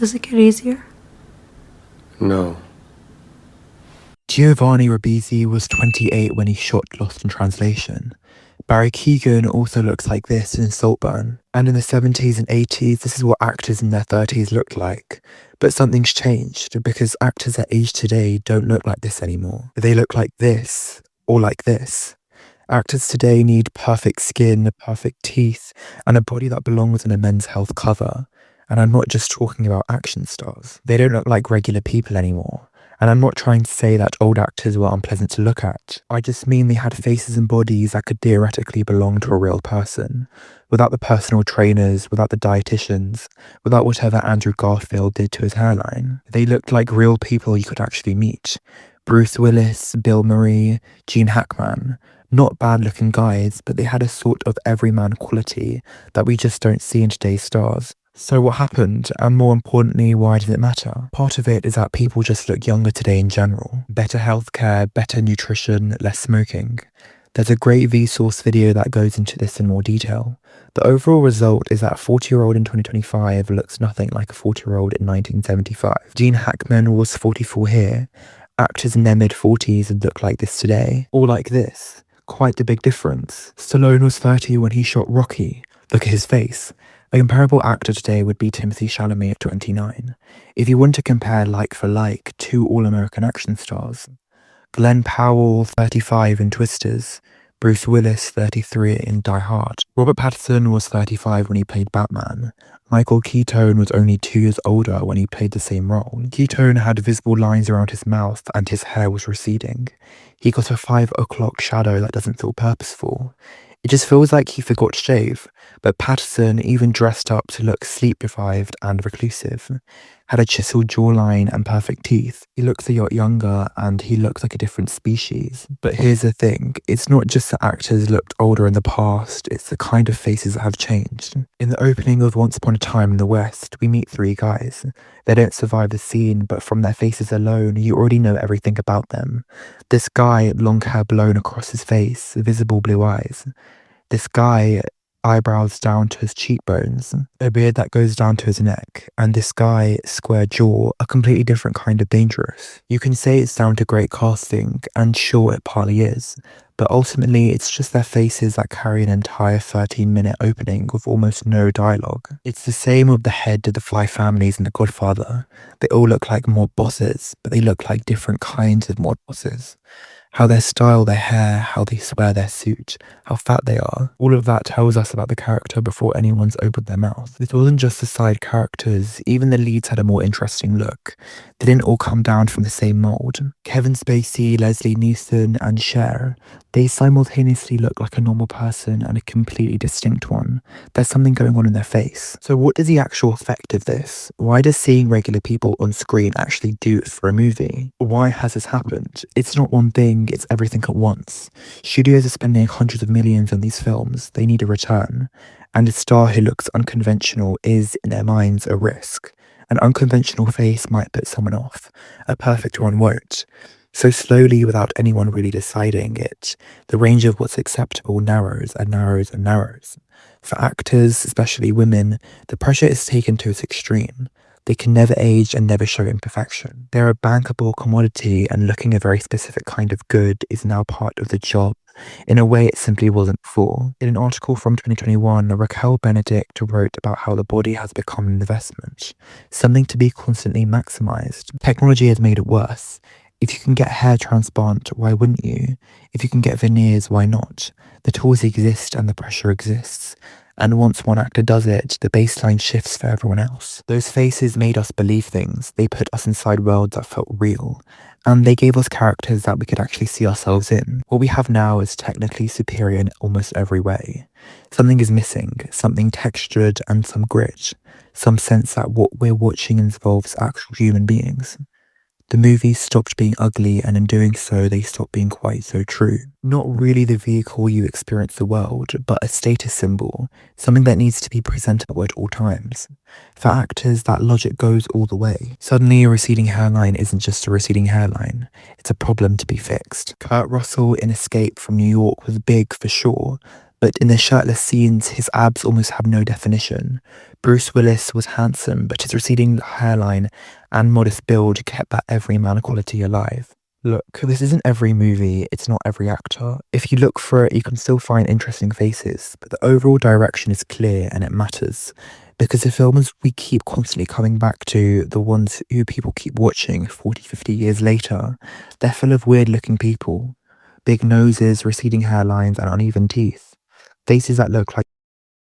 Does it get easier? No. Giovanni Ribisi was 28 when he shot Lost in Translation. Barry Keoghan also looks like this in Saltburn. And in the 70s and 80s, this is what actors in their 30s looked like. But something's changed, because actors at age today don't look like this anymore. They look like this, or like this. Actors today need perfect skin, perfect teeth, and a body that belongs on a Men's Health cover. And I'm not just talking about action stars. They don't look like regular people anymore. And I'm not trying to say that old actors were unpleasant to look at. I just mean they had faces and bodies that could theoretically belong to a real person. Without the personal trainers, without the dietitians, without whatever Andrew Garfield did to his hairline. They looked like real people you could actually meet. Bruce Willis, Bill Murray, Gene Hackman. Not bad looking guys, but they had a sort of everyman quality that we just don't see in today's stars. So what happened, and more importantly, why did it matter? Part of it is that people just look younger today in general. Better healthcare, better nutrition, less smoking. There's a great Vsauce video that goes into this in more detail. The overall result is that a 40-year-old in 2025 looks nothing like a 40-year-old in 1975. Gene Hackman was 44 here. Actors in their mid-40s look like this today. Or like this. Quite the big difference. Stallone was 30 when he shot Rocky. Look at his face. A comparable actor today would be Timothée Chalamet at 29. If you want to compare like for like, two all-American action stars. Glenn Powell, 35 in Twisters. Bruce Willis, 33 in Die Hard. Robert Pattinson was 35 when he played Batman. Michael Keaton was only 2 years older when he played the same role. Keaton had visible lines around his mouth and his hair was receding. He got a 5 o'clock shadow that doesn't feel purposeful. It just feels like he forgot to shave, but Patterson even dressed up to look sleep-deprived and reclusive. Had a chiseled jawline and perfect teeth. He looks a lot younger and he looks like a different species. But here's the thing, it's not just that actors looked older in the past, it's the kind of faces that have changed. In the opening of Once Upon a Time in the West, we meet 3 guys. They don't survive the scene, but from their faces alone, you already know everything about them. This guy, long hair blown across his face, visible blue eyes. This guy, eyebrows down to his cheekbones, a beard that goes down to his neck, and this guy, square jaw, a completely different kind of dangerous. You can say it's down to great casting, and sure it partly is, but ultimately it's just their faces that carry an entire 13-minute opening with almost no dialogue. It's the same with the head of the 5 families in The Godfather. They all look like mob bosses, but they look like different kinds of mob bosses. How they style their hair, how they wear their suit, how fat they are. All of that tells us about the character before anyone's opened their mouth. This wasn't just the side characters, even the leads had a more interesting look. They didn't all come down from the same mold. Kevin Spacey, Leslie Nielsen, and Cher, they simultaneously look like a normal person and a completely distinct one. There's something going on in their face. So what is the actual effect of this? Why does seeing regular people on screen actually do it for a movie? Why has this happened? It's not one thing, it's everything at once. Studios are spending hundreds of millions on these films. They need a return. And a star who looks unconventional is, in their minds, a risk. An unconventional face might put someone off. A perfect one won't. So slowly, without anyone really deciding it, the range of what's acceptable narrows and narrows and narrows. For actors, especially women, the pressure is taken to its extreme. They can never age and never show imperfection. They're a bankable commodity, and looking a very specific kind of good is now part of the job in a way it simply wasn't before. In an article from 2021, Raquel Benedict wrote about how the body has become an investment, something to be constantly maximized. Technology has made it worse. If you can get hair transplant, why wouldn't you? If you can get veneers, why not? The tools exist and the pressure exists. And once one actor does it, the baseline shifts for everyone else. Those faces made us believe things. They put us inside worlds that felt real. And they gave us characters that we could actually see ourselves in. What we have now is technically superior in almost every way. Something is missing, something textured and some grit. Some sense that what we're watching involves actual human beings. The movies stopped being ugly, and in doing so, they stopped being quite so true. Not really the vehicle you experience the world, but a status symbol, something that needs to be presentable at all times. For actors, that logic goes all the way. Suddenly, a receding hairline isn't just a receding hairline, it's a problem to be fixed. Kurt Russell in Escape from New York was big for sure, But in the shirtless scenes, his abs almost have no definition. Bruce Willis was handsome, but his receding hairline and modest build kept that everyman quality alive. Look, this isn't every movie, it's not every actor. If you look for it, you can still find interesting faces, but the overall direction is clear and it matters. Because the films we keep constantly coming back to, the ones who people keep watching 40, 50 years later, they're full of weird looking people. Big noses, receding hairlines, and uneven teeth. Faces that look like